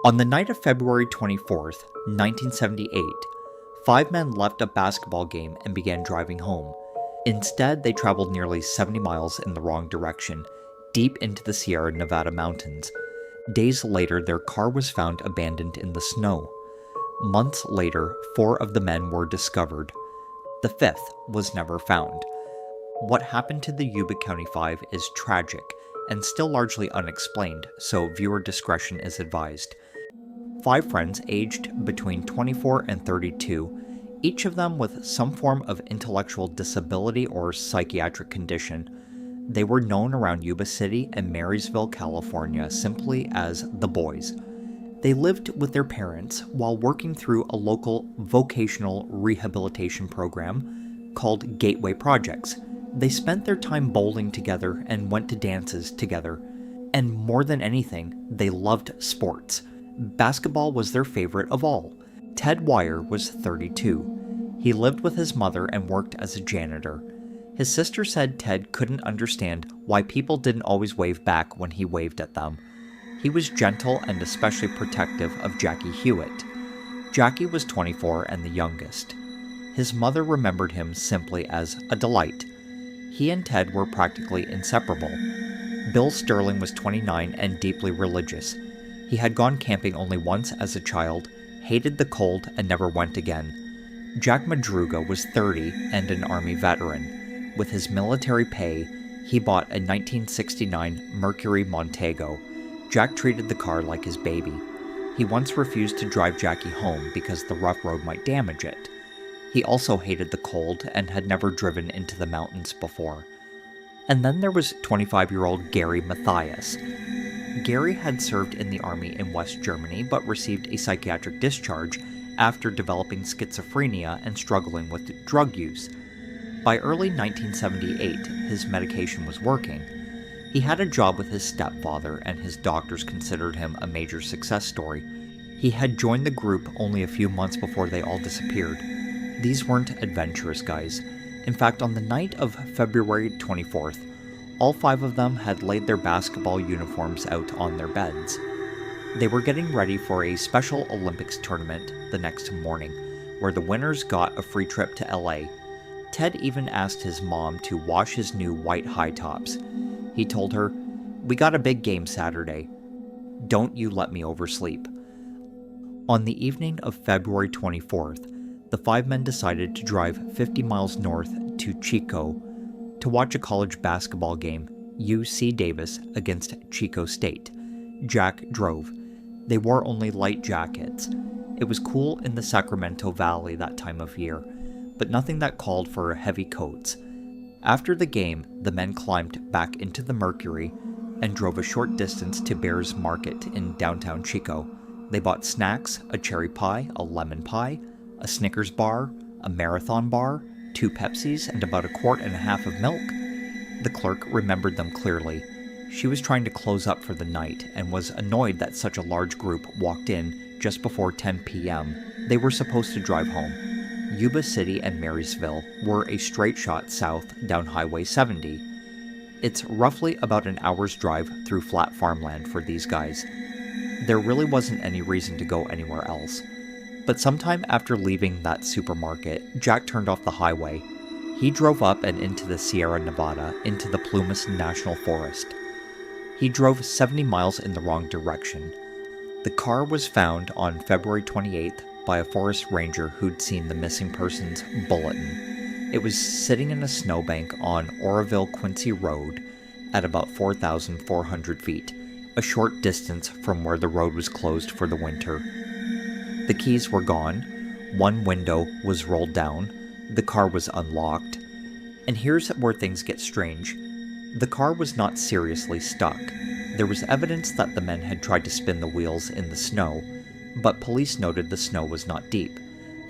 On the night of February 24th, 1978, five men left a basketball game and began driving home. Instead, they traveled nearly 70 miles in the wrong direction, deep into the Sierra Nevada mountains. Days later, their car was found abandoned in the snow. Months later, 4 of the men were discovered. The 5th was never found. What happened to the Yuba County Five is tragic and still largely unexplained, so viewer discretion is advised. 5 friends aged between 24 and 32, each of them with some form of intellectual disability or psychiatric condition. They were known around Yuba City and Marysville, California simply as the Boys. They lived with their parents while working through a local vocational rehabilitation program called Gateway Projects. They spent their time bowling together and went to dances together. And more than anything, they loved sports. Basketball was their favorite of all. Ted Wire was 32. He lived with his mother and worked as a janitor. His sister said Ted couldn't understand why people didn't always wave back when he waved at them. He was gentle and especially protective of Jackie Hewitt. Jackie was 24 and the youngest. His mother remembered him simply as a delight. He and Ted were practically inseparable. Bill Sterling was 29 and deeply religious. He had gone camping only once as a child, hated the cold, and never went again. Jack Madruga was 30 and an Army veteran. With his military pay, he bought a 1969 Mercury Montego. Jack treated the car like his baby. He once refused to drive Jackie home because the rough road might damage it. He also hated the cold and had never driven into the mountains before. And then there was 25-year-old Gary Mathias. Gary had served in the army in West Germany but received a psychiatric discharge after developing schizophrenia and struggling with drug use. By early 1978, his medication was working. He had a job with his stepfather, and his doctors considered him a major success story. He had joined the group only a few months before they all disappeared. These weren't adventurous guys. In fact, on the night of February 24th, all 5 of them had laid their basketball uniforms out on their beds. They were getting ready for a Special Olympics tournament the next morning, where the winners got a free trip to LA. Ted even asked his mom to wash his new white high tops. He told her, "We got a big game Saturday. Don't you let me oversleep." On the evening of February 24th, the 5 men decided to drive 50 miles north to Chico to watch a college basketball game, UC Davis against Chico State. Jack drove. They wore only light jackets. It was cool in the Sacramento Valley that time of year, but nothing that called for heavy coats. After the game, the men climbed back into the Mercury and drove a short distance to Bears Market in downtown Chico. They bought snacks, a cherry pie, a lemon pie, a Snickers bar, a Marathon bar, 2 Pepsis, and about 1.5 quarts of milk. The clerk remembered them clearly. She was trying to close up for the night and was annoyed that such a large group walked in just before 10 p.m. They were supposed to drive home. Yuba City and Marysville were a straight shot south down Highway 70. It's roughly about an hour's drive through flat farmland for these guys. There really wasn't any reason to go anywhere else. But sometime after leaving that supermarket, Jack turned off the highway. He drove up and into the Sierra Nevada, into the Plumas National Forest. He drove 70 miles in the wrong direction. The car was found on February 28th by a forest ranger who'd seen the missing persons bulletin. It was sitting in a snowbank on Oroville-Quincy Road at about 4,400 feet, a short distance from where the road was closed for the winter. The keys were gone, 1 window was rolled down, the car was unlocked, and here's where things get strange. The car was not seriously stuck. There was evidence that the men had tried to spin the wheels in the snow, but police noted the snow was not deep.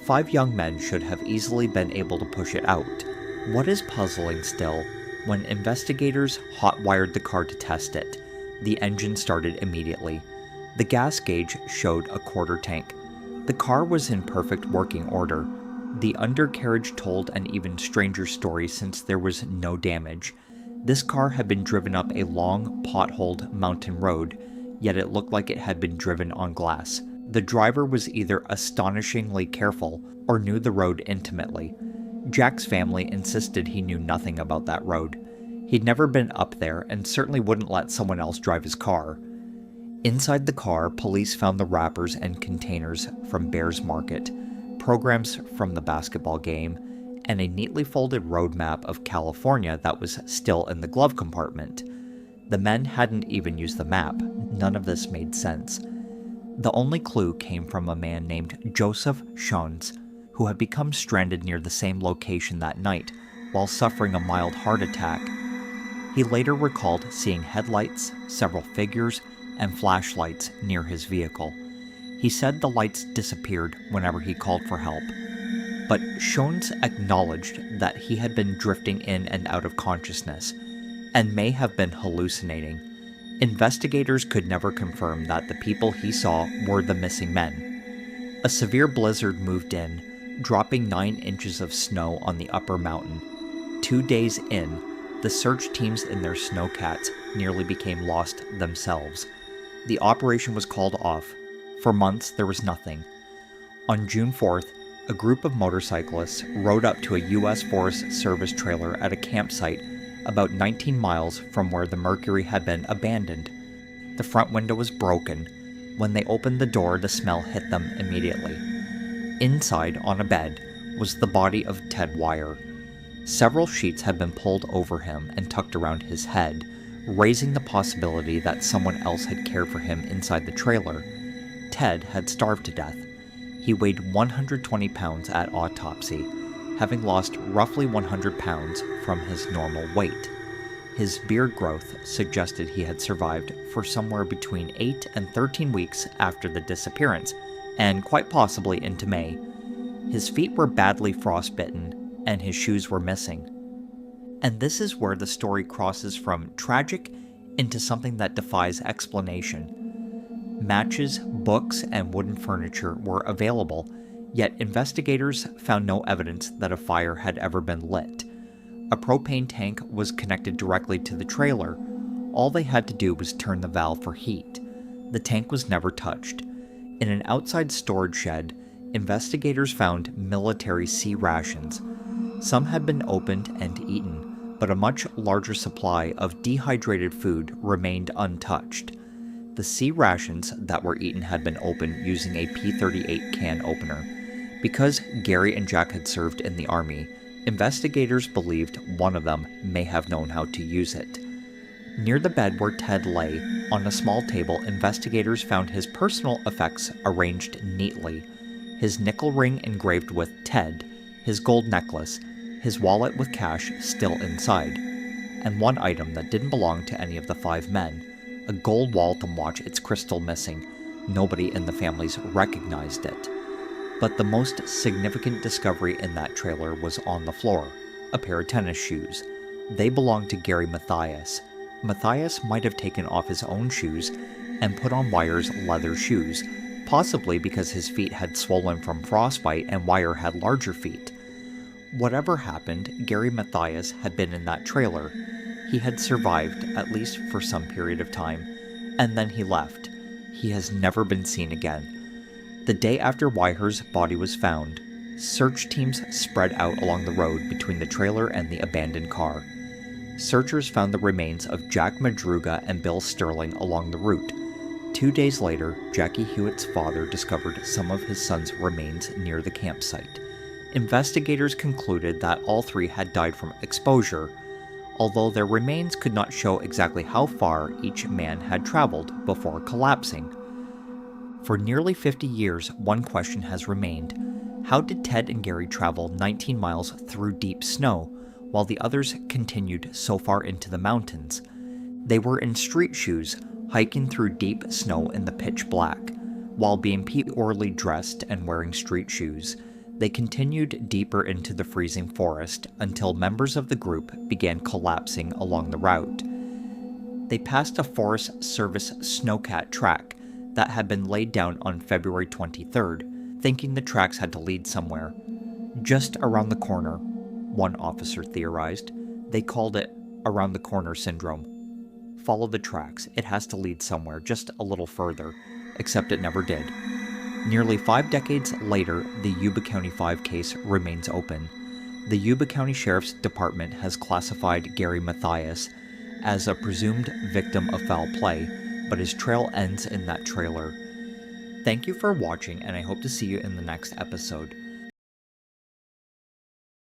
5 young men should have easily been able to push it out. What is puzzling still, when investigators hot-wired the car to test it, the engine started immediately. The gas gauge showed a 1/4 tank. The car was in perfect working order. The undercarriage told an even stranger story since there was no damage. This car had been driven up a long, potholed mountain road, yet it looked like it had been driven on glass. The driver was either astonishingly careful or knew the road intimately. Jack's family insisted he knew nothing about that road. He'd never been up there and certainly wouldn't let someone else drive his car. Inside the car, police found the wrappers and containers from Bears Market, programs from the basketball game, and a neatly folded road map of California that was still in the glove compartment. The men hadn't even used the map. None of this made sense. The only clue came from a man named Joseph Schoens, who had become stranded near the same location that night while suffering a mild heart attack. He later recalled seeing headlights, several figures, and flashlights near his vehicle. He said the lights disappeared whenever he called for help. But Schoens acknowledged that he had been drifting in and out of consciousness, and may have been hallucinating. Investigators could never confirm that the people he saw were the missing men. A severe blizzard moved in, dropping 9 inches of snow on the upper mountain. 2 days in, the search teams in their snowcats nearly became lost themselves. The operation was called off. For months, there was nothing. On June 4th, a group of motorcyclists rode up to a U.S. Forest Service trailer at a campsite about 19 miles from where the Mercury had been abandoned. The front window was broken. When they opened the door, the smell hit them immediately. Inside, on a bed, was the body of Ted Wire. Several sheets had been pulled over him and tucked around his head, raising the possibility that someone else had cared for him inside the trailer. Ted had starved to death. He weighed 120 pounds at autopsy, having lost roughly 100 pounds from his normal weight. His beard growth suggested he had survived for somewhere between 8 and 13 weeks after the disappearance, and quite possibly into May. His feet were badly frostbitten, and his shoes were missing. And this is where the story crosses from tragic into something that defies explanation. Matches, books, and wooden furniture were available, yet investigators found no evidence that a fire had ever been lit. A propane tank was connected directly to the trailer. All they had to do was turn the valve for heat. The tank was never touched. In an outside storage shed, investigators found military C rations. Some had been opened and eaten, but a much larger supply of dehydrated food remained untouched. The C rations that were eaten had been opened using a P-38 can opener. Because Gary and Jack had served in the Army, investigators believed one of them may have known how to use it. Near the bed where Ted lay, on a small table, investigators found his personal effects arranged neatly. His nickel ring engraved with Ted, his gold necklace, his wallet with cash still inside, and one item that didn't belong to any of the 5 men. A gold Waltham watch, its crystal missing. Nobody in the families recognized it. But the most significant discovery in that trailer was on the floor, a pair of tennis shoes. They belonged to Gary Mathias. Mathias might have taken off his own shoes and put on Wire's leather shoes, possibly because his feet had swollen from frostbite and Wire had larger feet. Whatever happened, Gary Mathias had been in that trailer. He had survived, at least for some period of time, and then he left. He has never been seen again. The day after Wire's body was found, search teams spread out along the road between the trailer and the abandoned car. Searchers found the remains of Jack Madruga and Bill Sterling along the route. 2 days later, Jackie Hewitt's father discovered some of his son's remains near the campsite. Investigators concluded that all 3 had died from exposure, although their remains could not show exactly how far each man had traveled before collapsing. For nearly 50 years, one question has remained. How did Ted and Gary travel 19 miles through deep snow, while the others continued so far into the mountains? They were in street shoes, hiking through deep snow in the pitch black. While being poorly dressed and wearing street shoes, they continued deeper into the freezing forest until members of the group began collapsing along the route. They passed a Forest Service snowcat track that had been laid down on February 23rd, thinking the tracks had to lead somewhere. Just around the corner, one officer theorized. They called it around the corner syndrome. Follow the tracks. It has to lead somewhere, just a little further. Except it never did. Nearly 5 decades later, the Yuba County Five case remains open. The Yuba County Sheriff's Department has classified Gary Mathias as a presumed victim of foul play, but his trail ends in that trailer. Thank you for watching, and I hope to see you in the next episode.